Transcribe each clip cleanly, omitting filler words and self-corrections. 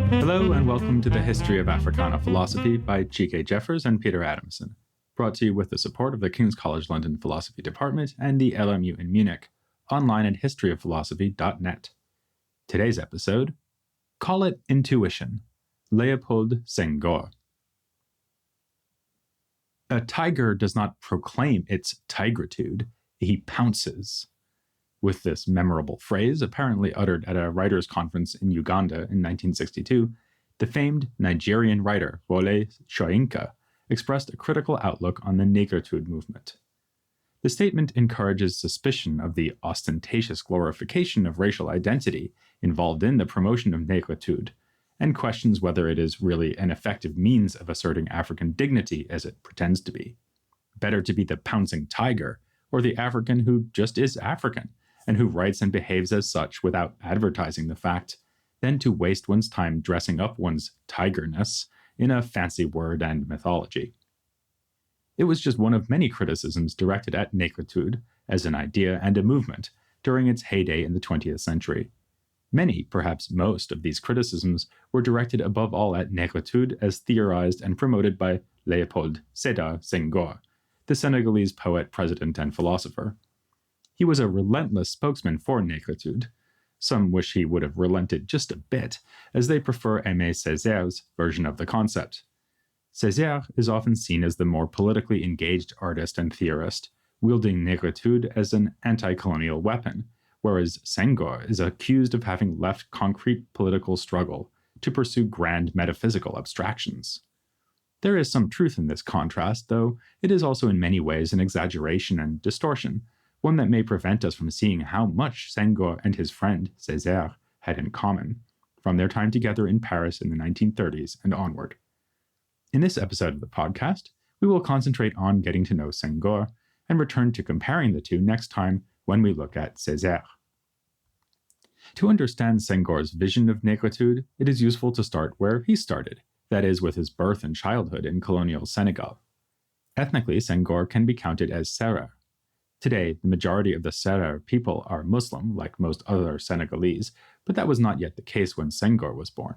Hello and welcome to the History of Africana Philosophy by G.K. Jeffers and Peter Adamson, brought to you with the support of the King's College London Philosophy Department and the LMU in Munich, online at historyofphilosophy.net. Today's episode, Call It Intuition, Leopold Senghor. A tiger does not proclaim its tigritude, he pounces. With this memorable phrase, apparently uttered at a writers' conference in Uganda in 1962, the famed Nigerian writer Wole Soyinka expressed a critical outlook on the Negritude movement. The statement encourages suspicion of the ostentatious glorification of racial identity involved in the promotion of Negritude, and questions whether it is really an effective means of asserting African dignity as it pretends to be. Better to be the pouncing tiger, or the African who just is African, and who writes and behaves as such without advertising the fact, than to waste one's time dressing up one's tigerness in a fancy word and mythology. It was just one of many criticisms directed at Negritude as an idea and a movement during its heyday in the 20th century. Many, perhaps most, of these criticisms were directed above all at Negritude as theorized and promoted by Leopold Senghor, the Senegalese poet, president, and philosopher. He was a relentless spokesman for Negritude. Some wish he would have relented just a bit, as they prefer Aimé Césaire's version of the concept. Césaire is often seen as the more politically engaged artist and theorist, wielding Negritude as an anti-colonial weapon, whereas Senghor is accused of having left concrete political struggle to pursue grand metaphysical abstractions. There is some truth in this contrast, though it is also in many ways an exaggeration and distortion, one that may prevent us from seeing how much Senghor and his friend Césaire had in common, from their time together in Paris in the 1930s and onward. In this episode of the podcast, we will concentrate on getting to know Senghor and return to comparing the two next time when we look at Césaire. To understand Senghor's vision of Negritude, it is useful to start where he started, that is, with his birth and childhood in colonial Senegal. Ethnically, Senghor can be counted as Serer. Today, the majority of the Serer people are Muslim, like most other Senegalese, but that was not yet the case when Senghor was born.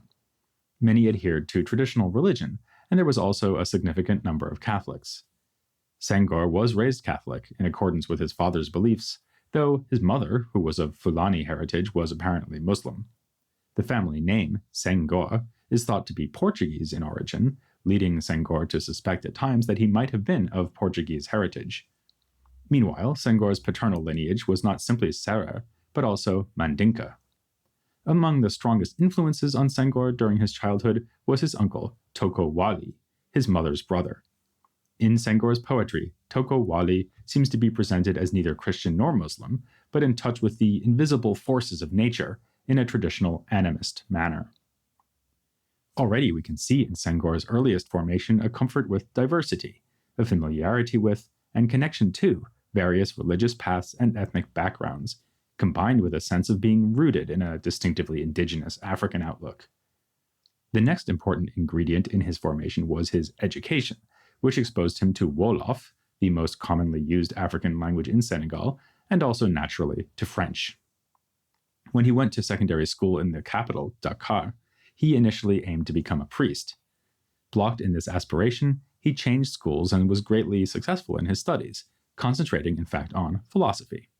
Many adhered to traditional religion, and there was also a significant number of Catholics. Senghor was raised Catholic in accordance with his father's beliefs, though his mother, who was of Fulani heritage, was apparently Muslim. The family name, Senghor, is thought to be Portuguese in origin, leading Senghor to suspect at times that he might have been of Portuguese heritage. Meanwhile, Senghor's paternal lineage was not simply Serer, but also Mandinka. Among the strongest influences on Senghor during his childhood was his uncle, Toko Wali, his mother's brother. In Senghor's poetry, Toko Wali seems to be presented as neither Christian nor Muslim, but in touch with the invisible forces of nature in a traditional animist manner. Already we can see in Senghor's earliest formation a comfort with diversity, a familiarity with, and connection to, various religious paths and ethnic backgrounds, combined with a sense of being rooted in a distinctively indigenous African outlook. The next important ingredient in his formation was his education, which exposed him to Wolof, the most commonly used African language in Senegal, and also naturally to French. When he went to secondary school in the capital, Dakar, he initially aimed to become a priest. Blocked in this aspiration, he changed schools and was greatly successful in his studies, concentrating in fact on philosophy.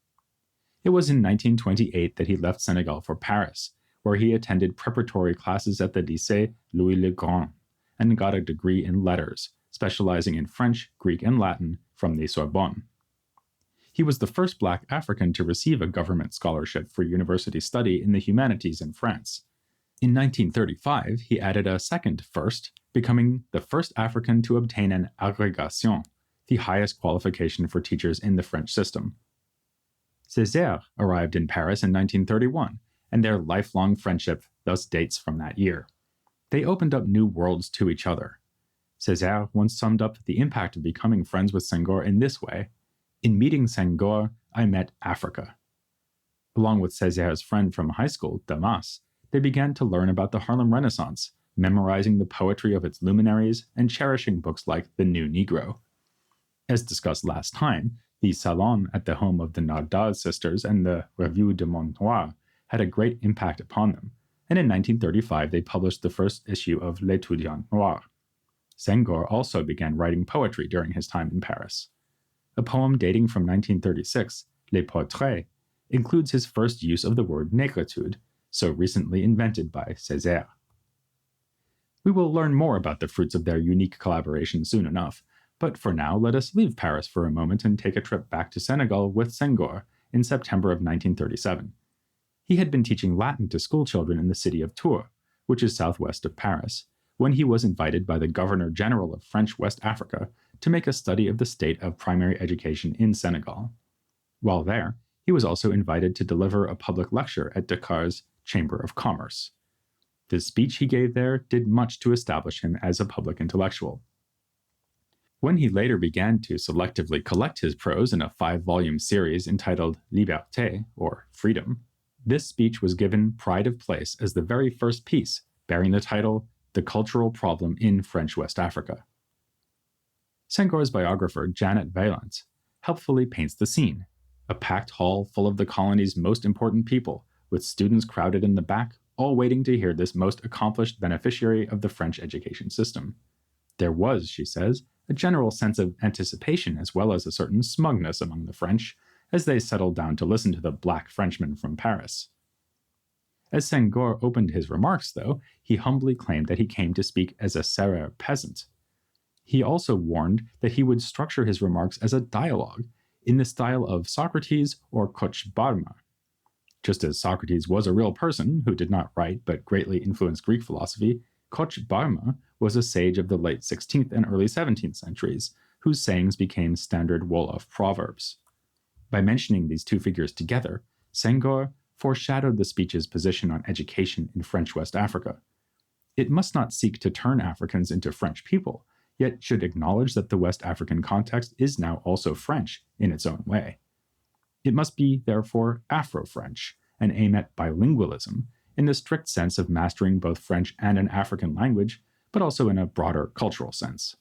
It was in 1928 that he left Senegal for Paris, where he attended preparatory classes at the Lycée Louis le Grand and got a degree in letters, specializing in French, Greek, and Latin from the Sorbonne. He was the first Black African to receive a government scholarship for university study in the humanities in France. In 1935, he added a second first, becoming the first African to obtain an agrégation, the highest qualification for teachers in the French system. Césaire arrived in Paris in 1931, and their lifelong friendship thus dates from that year. They opened up new worlds to each other. Césaire once summed up the impact of becoming friends with Senghor in this way: "In meeting Senghor, I met Africa." Along with Césaire's friend from high school, Damas, they began to learn about the Harlem Renaissance, memorizing the poetry of its luminaries and cherishing books like The New Negro. As discussed last time, The salon at the home of the Nardal sisters and the Revue de Monde Noir had a great impact upon them, and in 1935 they published the first issue of L'Étudiant Noir. Senghor also began writing poetry during his time in Paris. A poem dating from 1936, Les Portraits, includes his first use of the word Negritude, so recently invented by Césaire. We will learn more about the fruits of their unique collaboration soon enough, but for now let us leave Paris for a moment and take a trip back to Senegal with Senghor in September of 1937. He had been teaching Latin to schoolchildren in the city of Tours, which is southwest of Paris, when he was invited by the Governor-General of French West Africa to make a study of the state of primary education in Senegal. While there, he was also invited to deliver a public lecture at Dakar's Chamber of Commerce. The speech he gave there did much to establish him as a public intellectual. When he later began to selectively collect his prose in a 5-volume series entitled Liberté, or Freedom, this speech was given pride of place as the very first piece, bearing the title The Cultural Problem in French West Africa. Senghor's biographer, Janet Valence, helpfully paints the scene: a packed hall full of the colony's most important people, with students crowded in the back, all waiting to hear this most accomplished beneficiary of the French education system. There was, she says, a general sense of anticipation as well as a certain smugness among the French as they settled down to listen to the black Frenchman from Paris. As Senghor opened his remarks, though, he humbly claimed that he came to speak as a Serer peasant. He also warned that he would structure his remarks as a dialogue, in the style of Socrates or Koch Barma. Just as Socrates was a real person who did not write but greatly influenced Greek philosophy, Koch Barma was a sage of the late 16th and early 17th centuries, whose sayings became standard Wolof proverbs. By mentioning these two figures together, Senghor foreshadowed the speech's position on education in French West Africa. It must not seek to turn Africans into French people, yet should acknowledge that the West African context is now also French in its own way. It must be, therefore, Afro-French, and aim at bilingualism, in the strict sense of mastering both French and an African language, but also in a broader cultural sense.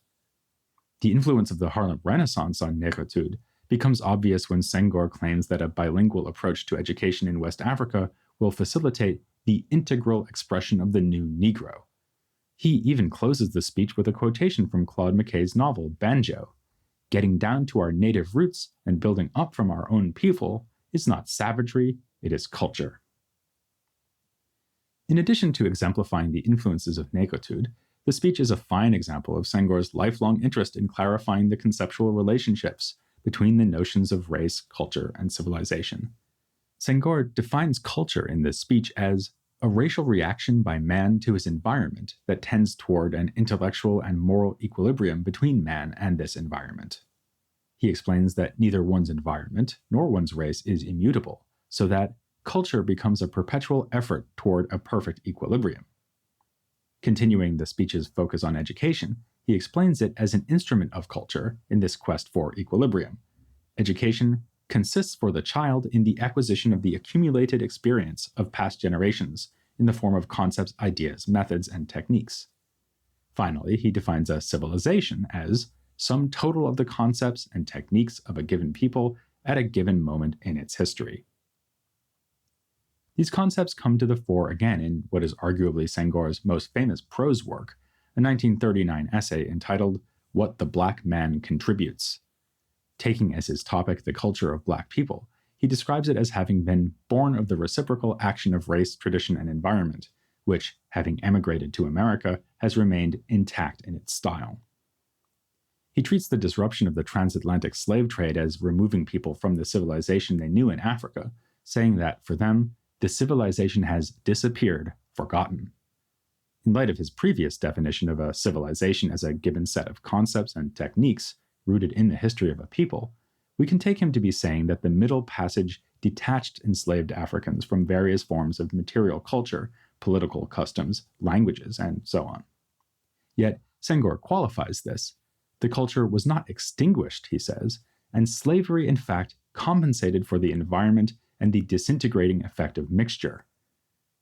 The influence of the Harlem Renaissance on Negritude becomes obvious when Senghor claims that a bilingual approach to education in West Africa will facilitate the integral expression of the new Negro. He even closes the speech with a quotation from Claude McKay's novel Banjo: "Getting down to our native roots and building up from our own people is not savagery, it is culture." In addition to exemplifying the influences of Negritude, the speech is a fine example of Senghor's lifelong interest in clarifying the conceptual relationships between the notions of race, culture, and civilization. Senghor defines culture in this speech as a racial reaction by man to his environment that tends toward an intellectual and moral equilibrium between man and this environment. He explains that neither one's environment nor one's race is immutable, so that culture becomes a perpetual effort toward a perfect equilibrium. Continuing the speech's focus on education, he explains it as an instrument of culture in this quest for equilibrium. Education consists for the child in the acquisition of the accumulated experience of past generations in the form of concepts, ideas, methods, and techniques. Finally, he defines a civilization as sum total of the concepts and techniques of a given people at a given moment in its history. These concepts come to the fore again in what is arguably Senghor's most famous prose work, a 1939 essay entitled What the Black Man Contributes. Taking as his topic the culture of black people, he describes it as having been born of the reciprocal action of race, tradition, and environment, which, having emigrated to America, has remained intact in its style. He treats the disruption of the transatlantic slave trade as removing people from the civilization they knew in Africa, saying that, for them, the civilization has disappeared, forgotten. In light of his previous definition of a civilization as a given set of concepts and techniques rooted in the history of a people, we can take him to be saying that the Middle Passage detached enslaved Africans from various forms of material culture, political customs, languages, and so on. Yet, Senghor qualifies this. The culture was not extinguished, he says, and slavery, in fact, compensated for the environment and the disintegrating effect of mixture.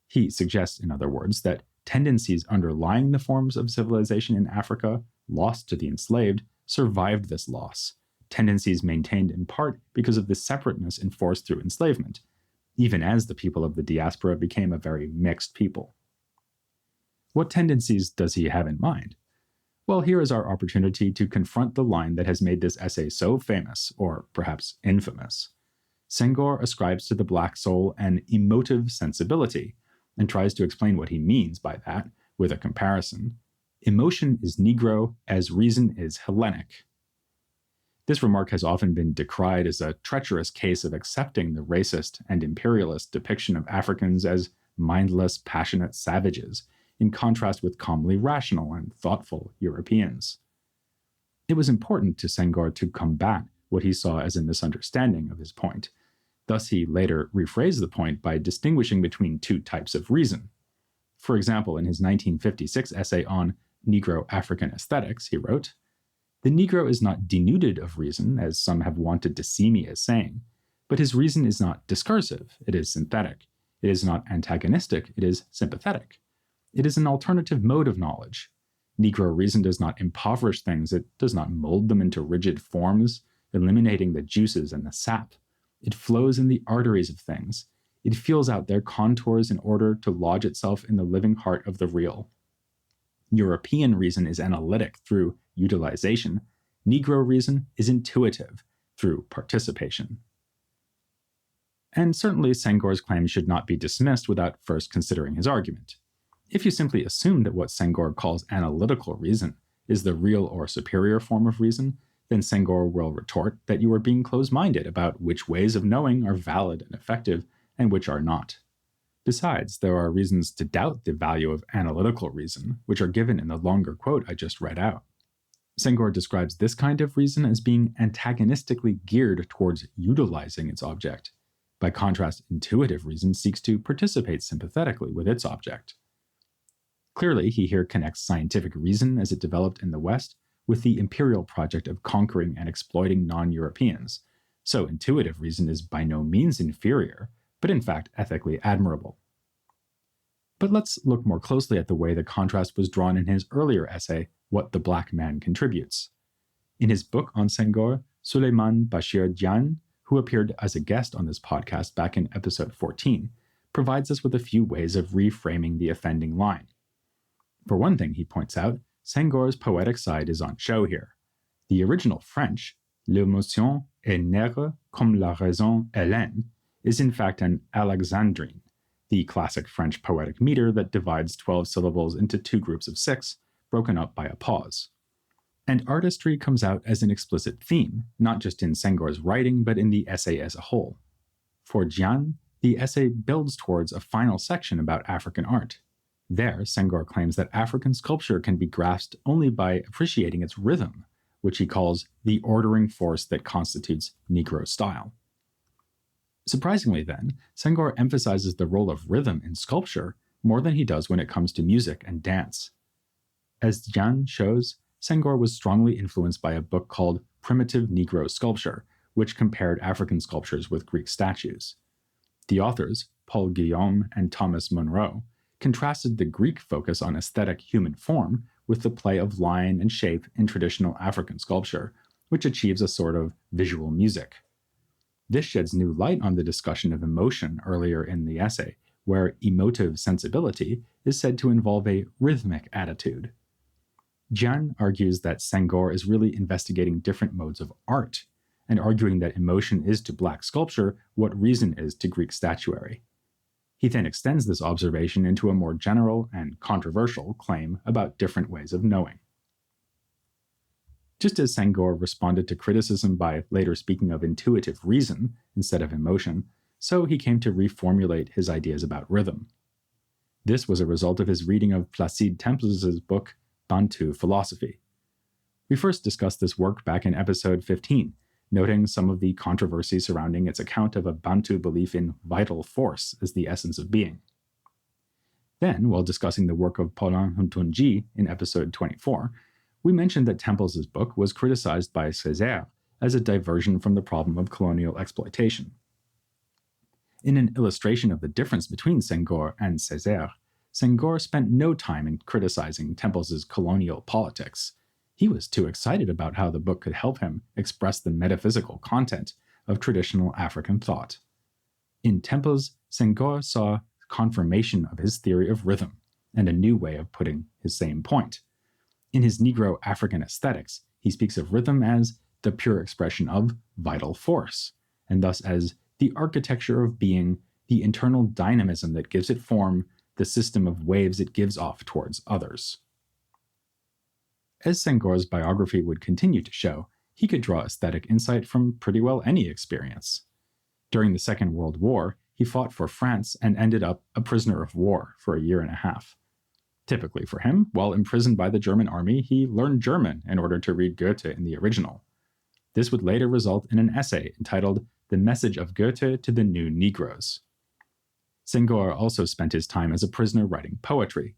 He suggests, in other words, that tendencies underlying the forms of civilization in Africa, lost to the enslaved, survived this loss, tendencies maintained in part because of the separateness enforced through enslavement, even as the people of the diaspora became a very mixed people. What tendencies does he have in mind? Well, here is our opportunity to confront the line that has made this essay so famous, or perhaps infamous. Senghor ascribes to the black soul an emotive sensibility, and tries to explain what he means by that with a comparison. Emotion is Negro as reason is Hellenic. This remark has often been decried as a treacherous case of accepting the racist and imperialist depiction of Africans as mindless, passionate savages, in contrast with calmly rational and thoughtful Europeans. It was important to Senghor to combat what he saw as a misunderstanding of his point. Thus, he later rephrased the point by distinguishing between two types of reason. For example, in his 1956 essay on Negro-African aesthetics, he wrote, "The Negro is not denuded of reason, as some have wanted to see me as saying, but his reason is not discursive, it is synthetic. It is not antagonistic, it is sympathetic. It is an alternative mode of knowledge. Negro reason does not impoverish things, it does not mold them into rigid forms, eliminating the juices and the sap. It flows in the arteries of things. It feels out their contours in order to lodge itself in the living heart of the real. European reason is analytic through utilization. Negro reason is intuitive through participation." And certainly Senghor's claim should not be dismissed without first considering his argument. If you simply assume that what Senghor calls analytical reason is the real or superior form of reason, then Senghor will retort that you are being closed-minded about which ways of knowing are valid and effective and which are not. Besides, there are reasons to doubt the value of analytical reason, which are given in the longer quote I just read out. Senghor describes this kind of reason as being antagonistically geared towards utilizing its object. By contrast, intuitive reason seeks to participate sympathetically with its object. Clearly, he here connects scientific reason as it developed in the West with the imperial project of conquering and exploiting non-Europeans. So intuitive reason is by no means inferior, but in fact ethically admirable. But let's look more closely at the way the contrast was drawn in his earlier essay, What the Black Man Contributes. In his book on Senghor, Suleiman Bashir Diagne, who appeared as a guest on this podcast back in episode 14, provides us with a few ways of reframing the offending line. For one thing, he points out, Senghor's poetic side is on show here. The original French, l'émotion est nègre comme la raison hellène, is in fact an alexandrine, the classic French poetic meter that divides 12 syllables into two groups of 6, broken up by a pause. And artistry comes out as an explicit theme, not just in Senghor's writing, but in the essay as a whole. For Diagne, the essay builds towards a final section about African art. There, Senghor claims that African sculpture can be grasped only by appreciating its rhythm, which he calls the ordering force that constitutes Negro style. Surprisingly then, Senghor emphasizes the role of rhythm in sculpture more than he does when it comes to music and dance. As Diagne shows, Senghor was strongly influenced by a book called Primitive Negro Sculpture, which compared African sculptures with Greek statues. The authors, Paul Guillaume and Thomas Monroe, contrasted the Greek focus on aesthetic human form with the play of line and shape in traditional African sculpture, which achieves a sort of visual music. This sheds new light on the discussion of emotion earlier in the essay, where emotive sensibility is said to involve a rhythmic attitude. Diagne argues that Senghor is really investigating different modes of art, and arguing that emotion is to Black sculpture what reason is to Greek statuary. He then extends this observation into a more general and controversial claim about different ways of knowing. Just as Senghor responded to criticism by later speaking of intuitive reason instead of emotion, so he came to reformulate his ideas about rhythm. This was a result of his reading of Placide Temples' book, Bantu Philosophy. We first discussed this work back in episode 15, noting some of the controversy surrounding its account of a Bantu belief in vital force as the essence of being. Then, while discussing the work of Paulin Huntunji in episode 24, we mentioned that Temples' book was criticized by Césaire as a diversion from the problem of colonial exploitation. In an illustration of the difference between Senghor and Césaire, Senghor spent no time in criticizing Temples' colonial politics. He was too excited about how the book could help him express the metaphysical content of traditional African thought. In Tempos, Senghor saw confirmation of his theory of rhythm and a new way of putting his same point. In his Negro African aesthetics, he speaks of rhythm as the pure expression of vital force, and thus as the architecture of being, the internal dynamism that gives it form, the system of waves it gives off towards others. As Senghor's biography would continue to show, he could draw aesthetic insight from pretty well any experience. During the Second World War, he fought for France and ended up a prisoner of war for a year and a half. Typically for him, while imprisoned by the German army, he learned German in order to read Goethe in the original. This would later result in an essay entitled The Message of Goethe to the New Negroes. Senghor also spent his time as a prisoner writing poetry.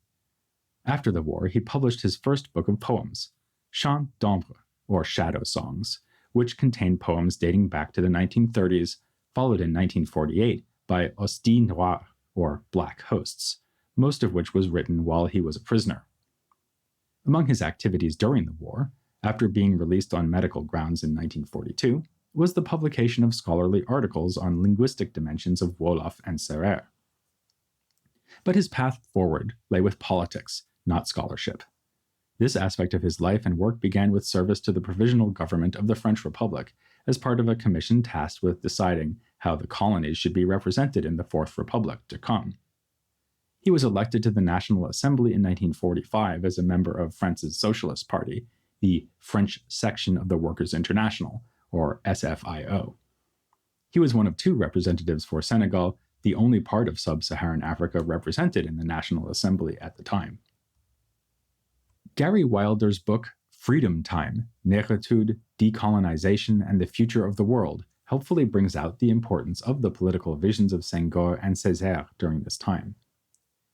After the war, he published his first book of poems, Chants d'Ombre, or Shadow Songs, which contained poems dating back to the 1930s, followed in 1948 by Hosties Noirs, or Black Hosts, most of which was written while he was a prisoner. Among his activities during the war, after being released on medical grounds in 1942, was the publication of scholarly articles on linguistic dimensions of Wolof and Serer. But his path forward lay with politics, not scholarship. This aspect of his life and work began with service to the provisional government of the French Republic as part of a commission tasked with deciding how the colonies should be represented in the Fourth Republic to come. He was elected to the National Assembly in 1945 as a member of France's Socialist Party, the French section of the Workers' International, or SFIO. He was one of two representatives for Senegal, the only part of sub-Saharan Africa represented in the National Assembly at the time. Gary Wilder's book, Freedom Time, Negritude, Decolonization, and the Future of the World helpfully brings out the importance of the political visions of Senghor and Césaire during this time.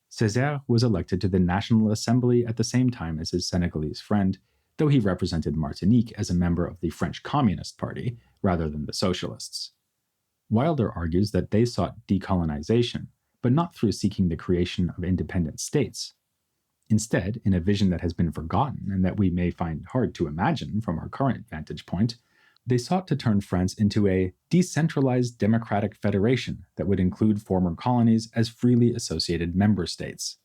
Césaire was elected to the National Assembly at the same time as his Senegalese friend, though he represented Martinique as a member of the French Communist Party rather than the Socialists. Wilder argues that they sought decolonization, but not through seeking the creation of independent states. Instead, in a vision that has been forgotten and that we may find hard to imagine from our current vantage point, they sought to turn France into a decentralized democratic federation that would include former colonies as freely associated member states.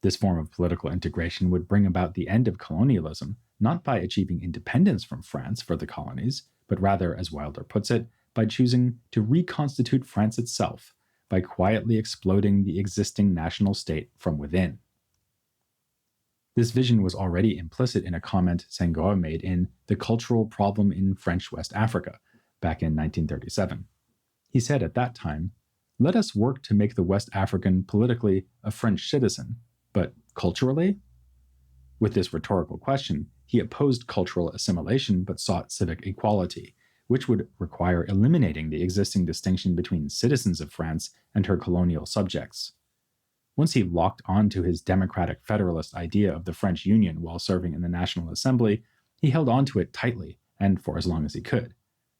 This form of political integration would bring about the end of colonialism, not by achieving independence from France for the colonies, but rather, as Wilder puts it, by choosing to reconstitute France itself, by quietly exploding the existing national state from within. This vision was already implicit in a comment Senghor made in The Cultural Problem in French West Africa, back in 1937. He said at that time, "Let us work to make the West African politically a French citizen, but culturally?" With this rhetorical question, he opposed cultural assimilation but sought civic equality, which would require eliminating the existing distinction between citizens of France and her colonial subjects. Once he locked on to his democratic federalist idea of the French Union while serving in the National Assembly, he held on to it tightly and for as long as he could.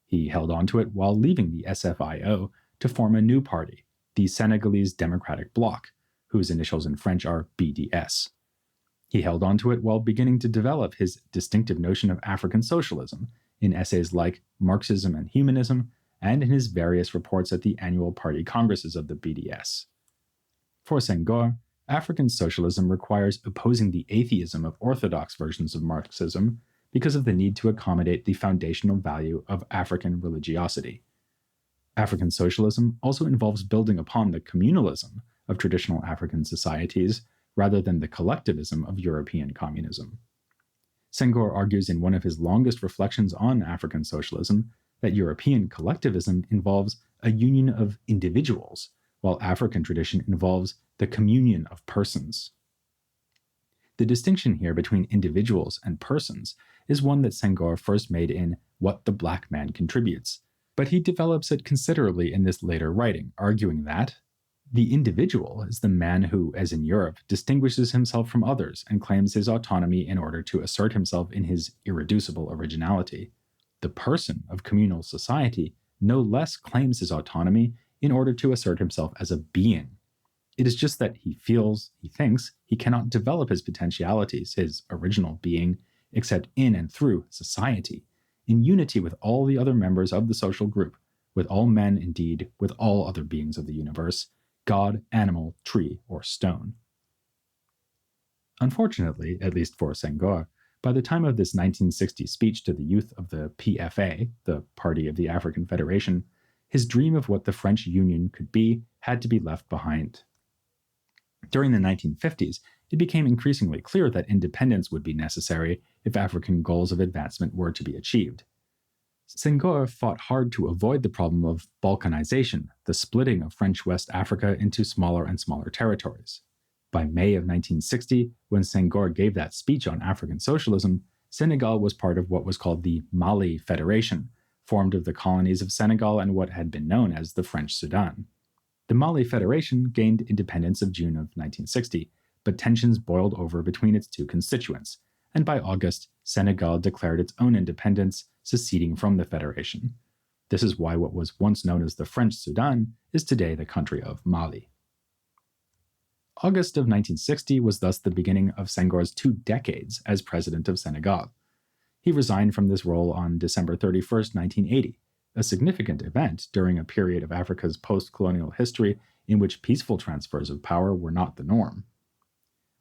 He held on to it while leaving the SFIO to form a new party, the Senegalese Democratic Bloc, whose initials in French are BDS. He held on to it while beginning to develop his distinctive notion of African socialism in essays like Marxism and Humanism and in his various reports at the annual party congresses of the BDS. For Senghor, African socialism requires opposing the atheism of orthodox versions of Marxism because of the need to accommodate the foundational value of African religiosity. African socialism also involves building upon the communalism of traditional African societies rather than the collectivism of European communism. Senghor argues in one of his longest reflections on African socialism that European collectivism involves a union of individuals, while African tradition involves the communion of persons. The distinction here between individuals and persons is one that Senghor first made in What the Black Man Contributes, but he develops it considerably in this later writing, arguing that the individual is the man who, as in Europe, distinguishes himself from others and claims his autonomy in order to assert himself in his irreducible originality. The person of communal society no less claims his autonomy in order to assert himself as a being. It is just that he thinks, he cannot develop his potentialities, his original being, except in and through society, in unity with all the other members of the social group, with all men, indeed, with all other beings of the universe, God, animal, tree, or stone. Unfortunately, at least for Senghor, by the time of this 1960 speech to the youth of the PFA, the Party of the African Federation, his dream of what the French Union could be had to be left behind. During the 1950s, it became increasingly clear that independence would be necessary if African goals of advancement were to be achieved. Senghor fought hard to avoid the problem of balkanization, the splitting of French West Africa into smaller and smaller territories. By May of 1960, when Senghor gave that speech on African socialism, Senegal was part of what was called the Mali Federation, formed of the colonies of Senegal and what had been known as the French Sudan. The Mali Federation gained independence of June of 1960, but tensions boiled over between its two constituents, and by August, Senegal declared its own independence, seceding from the Federation. This is why what was once known as the French Sudan is today the country of Mali. August of 1960 was thus the beginning of Senghor's 2 decades as president of Senegal. He resigned from this role on December 31, 1980, a significant event during a period of Africa's post-colonial history in which peaceful transfers of power were not the norm.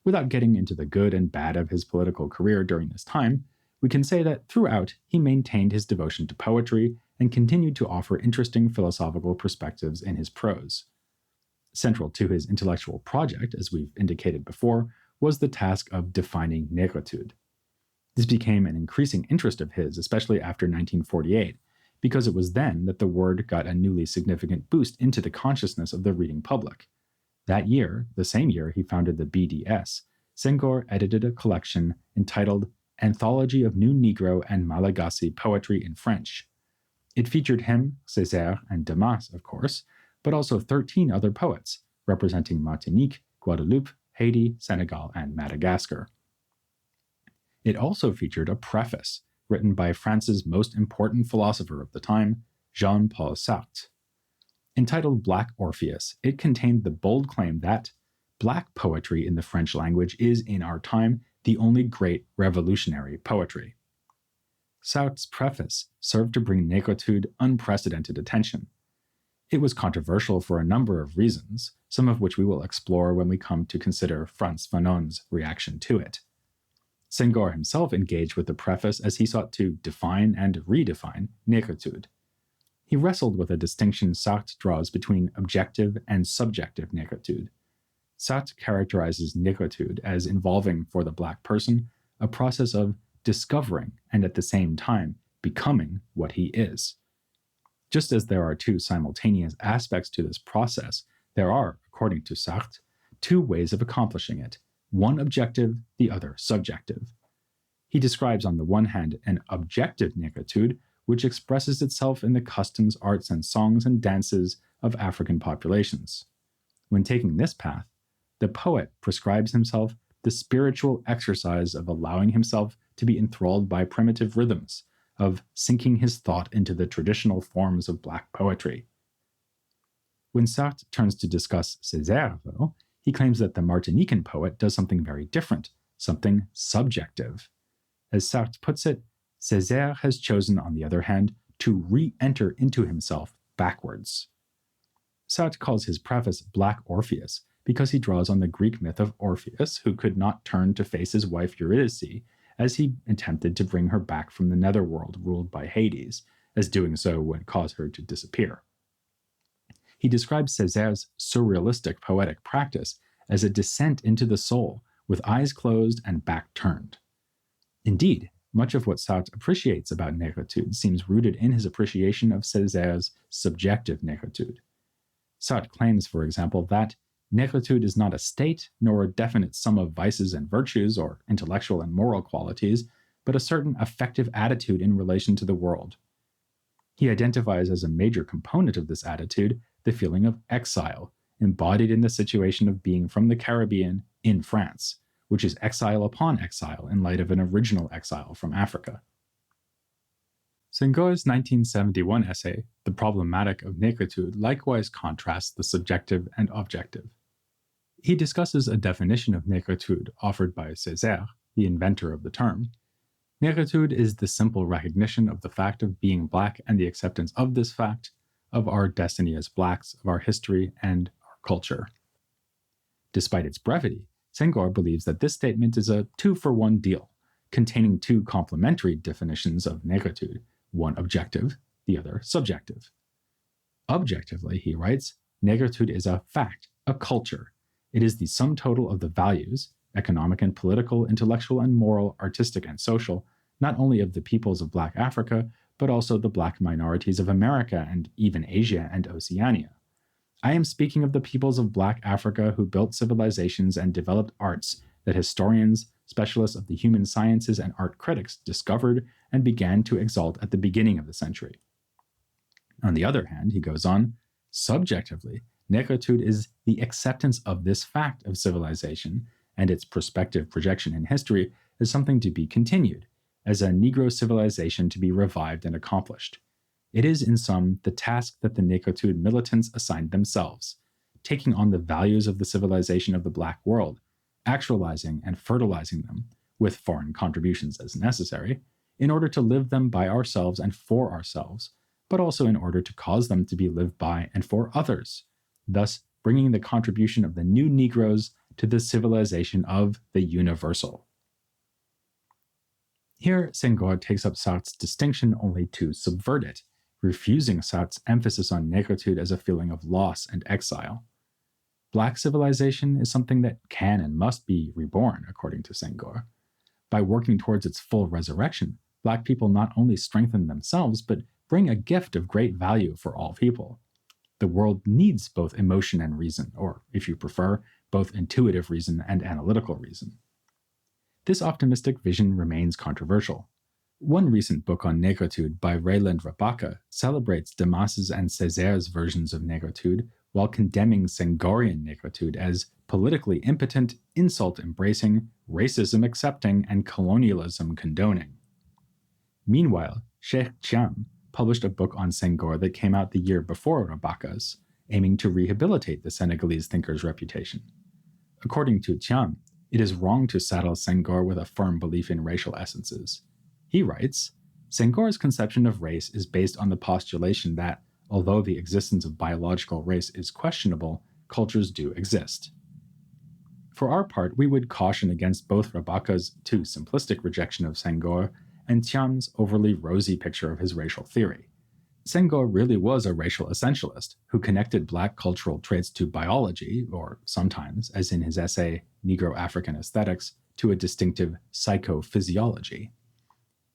Without getting into the good and bad of his political career during this time, we can say that throughout he maintained his devotion to poetry and continued to offer interesting philosophical perspectives in his prose. Central to his intellectual project, as we've indicated before, was the task of defining Negritude. This became an increasing interest of his, especially after 1948, because it was then that the word got a newly significant boost into the consciousness of the reading public. That year, the same year he founded the BDS, Senghor edited a collection entitled Anthology of New Negro and Malagasy Poetry in French. It featured him, Césaire, and Damas, of course, but also 13 other poets, representing Martinique, Guadeloupe, Haiti, Senegal, and Madagascar. It also featured a preface written by France's most important philosopher of the time, Jean-Paul Sartre. Entitled Black Orpheus, it contained the bold claim that Black poetry in the French language is, in our time, the only great revolutionary poetry. Sartre's preface served to bring Negritude unprecedented attention. It was controversial for a number of reasons, some of which we will explore when we come to consider Frantz Fanon's reaction to it. Senghor himself engaged with the preface as he sought to define and redefine Negritude. He wrestled with a distinction Sartre draws between objective and subjective Negritude. Sartre characterizes Negritude as involving, for the Black person, a process of discovering and at the same time becoming what he is. Just as there are 2 simultaneous aspects to this process, there are, according to Sartre, 2 ways of accomplishing it, one objective, the other subjective. He describes on the one hand an objective Negritude, which expresses itself in the customs, arts, and songs and dances of African populations. When taking this path, the poet prescribes himself the spiritual exercise of allowing himself to be enthralled by primitive rhythms, of sinking his thought into the traditional forms of Black poetry. When Sartre turns to discuss Césaire, though, he claims that the Martinican poet does something very different, something subjective. As Sartre puts it, Césaire has chosen, on the other hand, to re-enter into himself backwards. Sartre calls his preface Black Orpheus because he draws on the Greek myth of Orpheus, who could not turn to face his wife Eurydice as he attempted to bring her back from the netherworld ruled by Hades, as doing so would cause her to disappear. He describes Césaire's surrealistic poetic practice as a descent into the soul, with eyes closed and back turned. Indeed, much of what Sartre appreciates about Negritude seems rooted in his appreciation of Césaire's subjective Negritude. Sartre claims, for example, that Negritude is not a state, nor a definite sum of vices and virtues, or intellectual and moral qualities, but a certain affective attitude in relation to the world. He identifies as a major component of this attitude the feeling of exile, embodied in the situation of being from the Caribbean in France, which is exile upon exile in light of an original exile from Africa. Senghor's 1971 essay, The Problematic of Negritude, likewise contrasts the subjective and objective. He discusses a definition of Negritude offered by Césaire, the inventor of the term. Negritude is the simple recognition of the fact of being Black and the acceptance of this fact, of our destiny as Blacks, of our history, and our culture. Despite its brevity, Senghor believes that this statement is a two-for-one deal, containing two complementary definitions of negritude, one objective, the other subjective. Objectively, he writes, negritude is a fact, a culture. It is the sum total of the values, economic and political, intellectual and moral, artistic and social, not only of the peoples of Black Africa, but also the Black minorities of America and even Asia and Oceania. I am speaking of the peoples of Black Africa who built civilizations and developed arts that historians, specialists of the human sciences, and art critics discovered and began to exalt at the beginning of the century. On the other hand, he goes on, subjectively, negritude is the acceptance of this fact of civilization, and its prospective projection in history is something to be continued, as a Negro civilization to be revived and accomplished. It is, in sum, the task that the negritude militants assigned themselves, taking on the values of the civilization of the Black world, actualizing and fertilizing them, with foreign contributions as necessary, in order to live them by ourselves and for ourselves, but also in order to cause them to be lived by and for others, thus bringing the contribution of the new Negroes to the civilization of the universal. Here, Senghor takes up Sartre's distinction only to subvert it, refusing Sartre's emphasis on negritude as a feeling of loss and exile. Black civilization is something that can and must be reborn, according to Senghor. By working towards its full resurrection, Black people not only strengthen themselves, but bring a gift of great value for all people. The world needs both emotion and reason, or, if you prefer, both intuitive reason and analytical reason. This optimistic vision remains controversial. One recent book on negritude by Rayland Rabaka celebrates Damas's and Césaire's versions of negritude while condemning Senghorian negritude as politically impotent, insult-embracing, racism-accepting, and colonialism condoning. Meanwhile, Cheikh Thiam published a book on Senghor that came out the year before Rabaka's, aiming to rehabilitate the Senegalese thinker's reputation. According to Thiam, it is wrong to saddle Senghor with a firm belief in racial essences. He writes, Senghor's conception of race is based on the postulation that, although the existence of biological race is questionable, cultures do exist. For our part, we would caution against both Rabaka's too simplistic rejection of Senghor and Thiam's overly rosy picture of his racial theory. Senghor really was a racial essentialist who connected Black cultural traits to biology, or sometimes, as in his essay Negro-African Aesthetics, to a distinctive psychophysiology.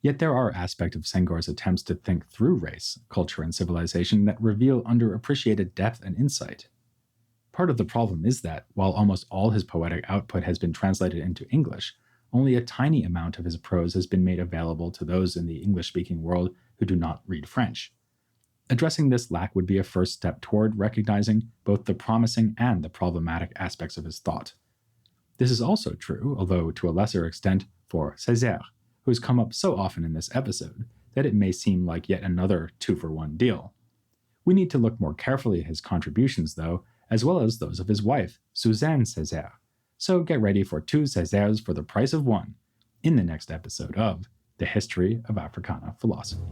Yet there are aspects of Senghor's attempts to think through race, culture, and civilization that reveal underappreciated depth and insight. Part of the problem is that, while almost all his poetic output has been translated into English, only a tiny amount of his prose has been made available to those in the English-speaking world who do not read French. Addressing this lack would be a first step toward recognizing both the promising and the problematic aspects of his thought. This is also true, although to a lesser extent, for Césaire, who has come up so often in this episode that it may seem like yet another two-for-one deal. We need to look more carefully at his contributions, though, as well as those of his wife, Suzanne Césaire. So get ready for two Césaires for the price of one in the next episode of The History of Africana Philosophy.